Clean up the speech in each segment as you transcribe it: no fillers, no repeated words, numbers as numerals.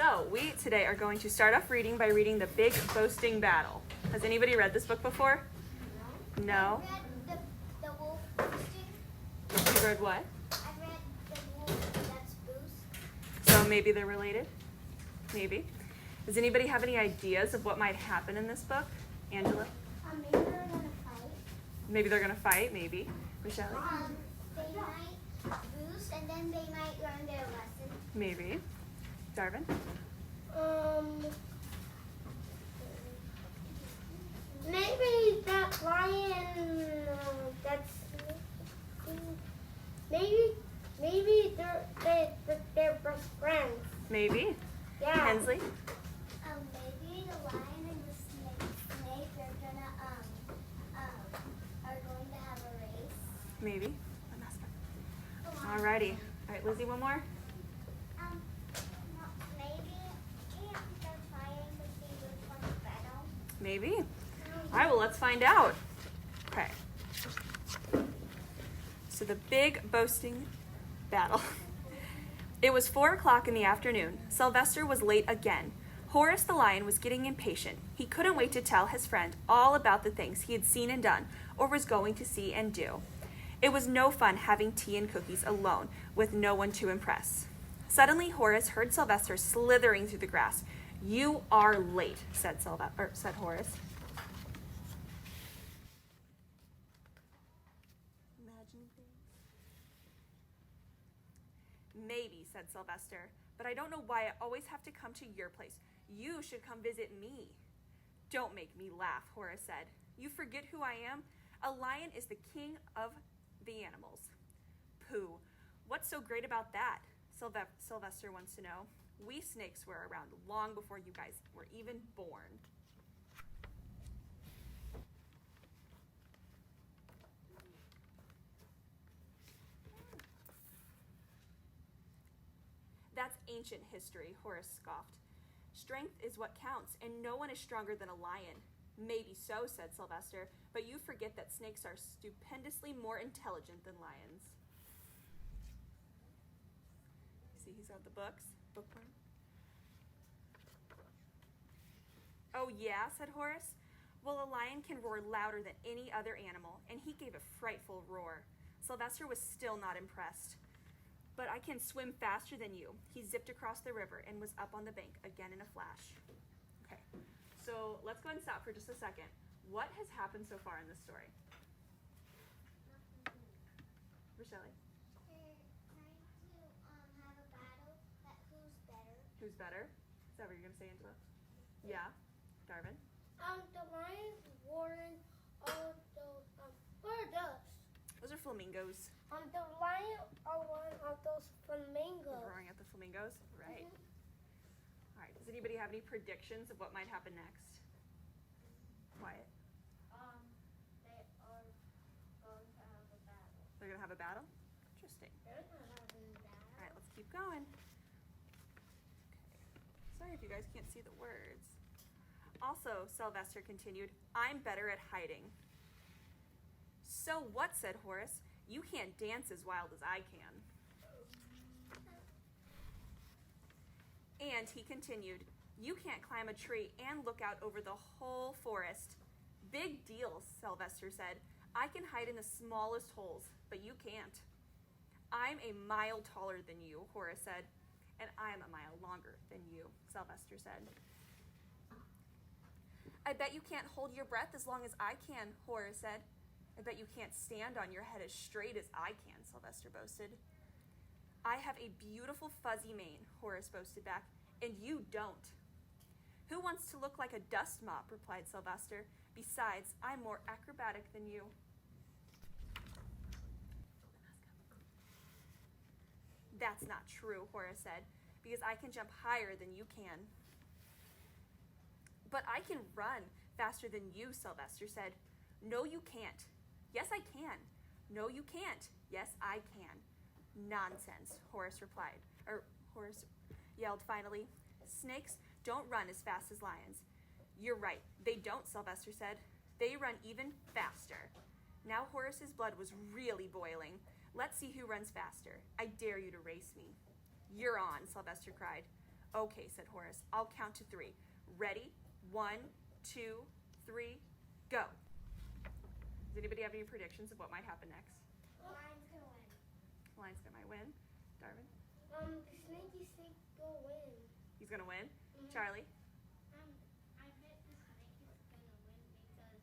So we today are going to start off reading by reading The Big Boasting Battle. Has anybody read this book before? No? I read the wolf boosting. You read what? I read the wolf that's boost. So maybe they're related? Maybe. Does anybody have any ideas of what might happen in this book? Angela? Maybe they're gonna fight. Maybe they're going to fight, maybe. Michelle? They might boost and then they might learn their lesson. Maybe. Darvin? Maybe that lion, maybe they're best friends. Maybe. Yeah. Hensley? Maybe the lion and the snake are going to have a race. Maybe. Alrighty. All right, Lizzie, one more? Maybe they're fighting to see which one's better. Maybe. All right, well, let's find out. Okay. So the big boasting battle. It was 4 o'clock in the afternoon. Sylvester was late again. Horace the lion was getting impatient. He couldn't wait to tell his friend all about the things he had seen and done, or was going to see and do. It was no fun having tea and cookies alone, with no one to impress. Suddenly, Horace heard Sylvester slithering through the grass. "You are late," said Horace. Imagine things. "Maybe," said Sylvester, "but I don't know why I always have to come to your place. You should come visit me." "Don't make me laugh," Horace said. "You forget who I am? A lion is the king of the animals." "Pooh, what's so great about that?" Sylvester wants to know. "We snakes were around long before you guys were even born." "That's ancient history," Horace scoffed. "Strength is what counts, and no one is stronger than a lion." "Maybe so," said Sylvester, "but you forget that snakes are stupendously more intelligent than lions." See, he's got the books. Bookworm. "Oh, yeah," said Horace. "Well, a lion can roar louder than any other animal," and he gave a frightful roar. Sylvester was still not impressed. "But I can swim faster than you." He zipped across the river and was up on the bank again in a flash. Okay, so let's go ahead and stop for just a second. What has happened so far in this story? Rochelle? They're trying to have a battle that who's better. Who's better? Is that what you're going to say, Angela? Yeah. Darvin? The lion's roaring all those, what are those? Those are flamingos. The lion are one of those flamingos. Roaring at the flamingos? Right. Mhm. All right. Does anybody have any predictions of what might happen next? Wyatt? They are going to have a battle. They're going to have a battle? Interesting. They're not having a battle. All right, let's keep going. Okay. Sorry if you guys can't see the words. "Also," Sylvester continued, "I'm better at hiding." "So what?" said Horace. "You can't dance as wild as I can." And he continued, "You can't climb a tree and look out over the whole forest." "Big deal," Sylvester said. "I can hide in the smallest holes, but you can't." "I'm a mile taller than you," Horace said. "And I'm a mile longer than you," Sylvester said. "I bet you can't hold your breath as long as I can," Horace said. "I bet you can't stand on your head as straight as I can," Sylvester boasted. "I have a beautiful fuzzy mane," Horace boasted back, "and you don't." "Who wants to look like a dust mop?" replied Sylvester. "Besides, I'm more acrobatic than you." "That's not true," Horace said, "because I can jump higher than you can." "But I can run faster than you," Sylvester said. "No, you can't." "Yes, I can." "No, you can't." "Yes, I can." "Nonsense," Horace yelled finally. "Snakes don't run as fast as lions." "You're right, they don't," Sylvester said. "They run even faster." Now Horace's blood was really boiling. "Let's see who runs faster. I dare you to race me." "You're on," Sylvester cried. Okay, said Horace. I'll count to 3. Ready? 1, 2, 3, go. Does anybody have any predictions of what might happen next? Lion's gonna win. Lion's might win. Darvin? The snaky snake will win. He's gonna win. Mhm. Charlie? I bet the snake is gonna win because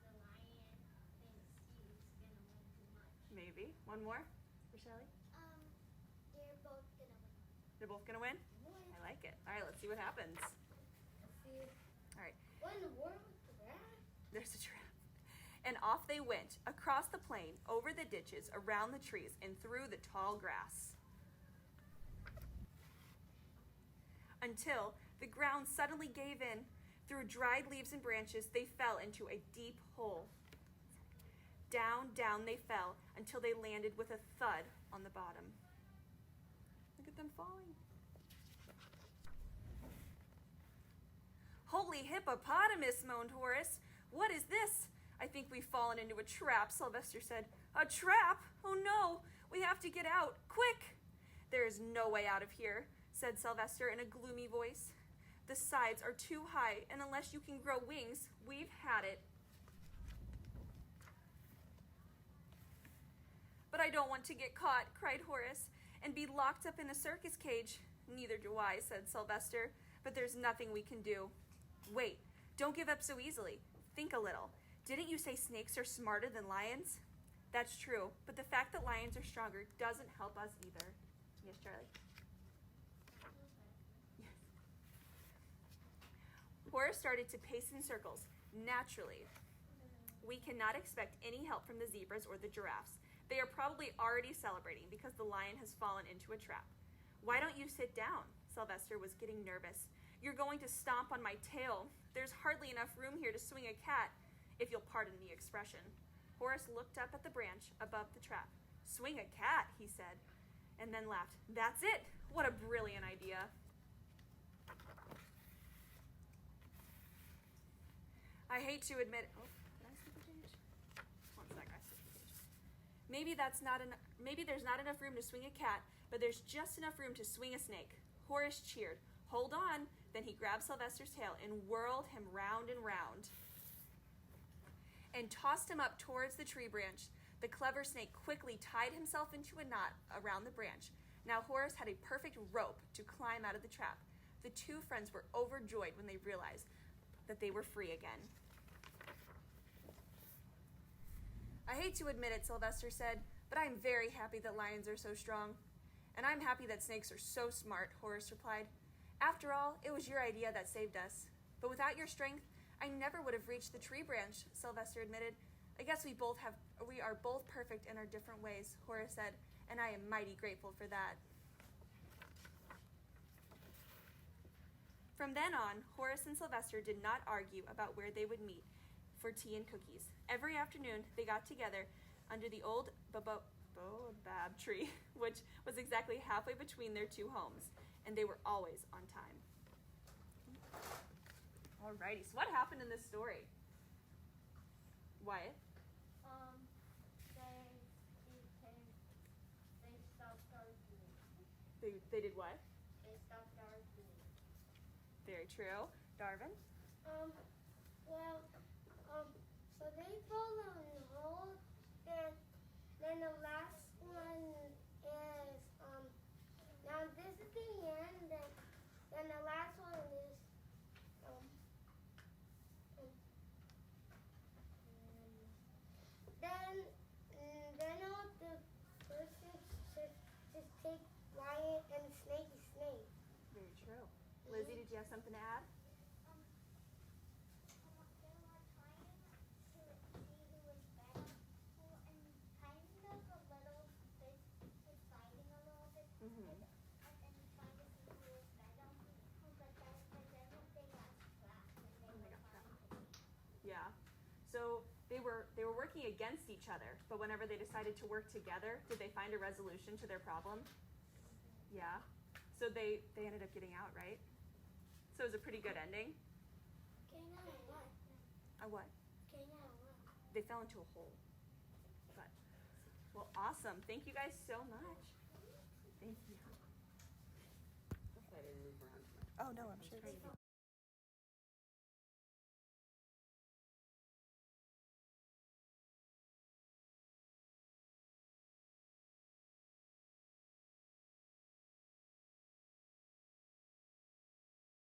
the lion thinks he's gonna win too much. Maybe. One more for Shelly? They're both gonna win. They're both gonna win? I like it. All right, let's see what happens. Let's see. All right, What in the world was that? there's a giraffe. And off they went, across the plain, over the ditches, around the trees, and through the tall grass. Until the ground suddenly gave in. Through dried leaves and branches, they fell into a deep hole. Down, down they fell until they landed with a thud on the bottom. Look at them falling. Holy hippopotamus, moaned Horace. What is this? I think we've fallen into a trap, Sylvester said. A trap? Oh no, we have to get out, quick! There is no way out of here, said Sylvester in a gloomy voice. The sides are too high, and unless you can grow wings, we've had it. But I don't want to get caught, cried Horace, and be locked up in a circus cage. Neither do I, said Sylvester, but there's nothing we can do. Wait, don't give up so easily. Think a little. Didn't you say snakes are smarter than lions? That's true, but the fact that lions are stronger doesn't help us either. Yes, Charlie? Yes. Horace started to pace in circles, naturally. We cannot expect any help from the zebras or the giraffes. They are probably already celebrating because the lion has fallen into a trap. Why don't you sit down? Sylvester was getting nervous. You're going to stomp on my tail. There's hardly enough room here to swing a cat, if you'll pardon the expression. Horace looked up at the branch above the trap. Swing a cat, he said, and then laughed. That's it! What a brilliant idea. I hate to admit it. Oh, did I skip a page? One sec, I skipped a page. Maybe there's not enough room to swing a cat, but there's just enough room to swing a snake. Horace cheered. Hold on. Then he grabbed Sylvester's tail and whirled him round and round and tossed him up towards the tree branch. The clever snake quickly tied himself into a knot around the branch. Now Horace had a perfect rope to climb out of the trap. The two friends were overjoyed when they realized that they were free again. I hate to admit it, Sylvester said, but I'm very happy that lions are so strong. And I'm happy that snakes are so smart, Horace replied. After all, it was your idea that saved us. But without your strength, I never would have reached the tree branch, Sylvester admitted. I guess we are both perfect in our different ways, Horace said, and I am mighty grateful for that. From then on, Horace and Sylvester did not argue about where they would meet for tea and cookies. Every afternoon, they got together under the old baobab tree, which was exactly halfway between their two homes, and they were always on time. Alrighty, so what happened in this story? Wyatt? They stopped arguing. They did what? They stopped arguing. Very true. Darvin? So they fall on hold, then the last one is, now this is the end, then the last one is, then all the person just take lion and snake. Very true. Lizzie, did you have something to add? They were trying to see who was better, and kind of a little bit was fighting a little bit, Mm-hmm. and trying to see who was better. But then they got slapped and they were fighting. Yeah. So they were working against each other, but whenever they decided to work together, did they find a resolution to their problem? Yeah. So they ended up getting out, right? So it was a pretty good ending. Getting out of what? A what? Getting out of what? They fell into a hole. But, well, awesome. Thank you guys so much. Thank you. Oh no, I'm sure.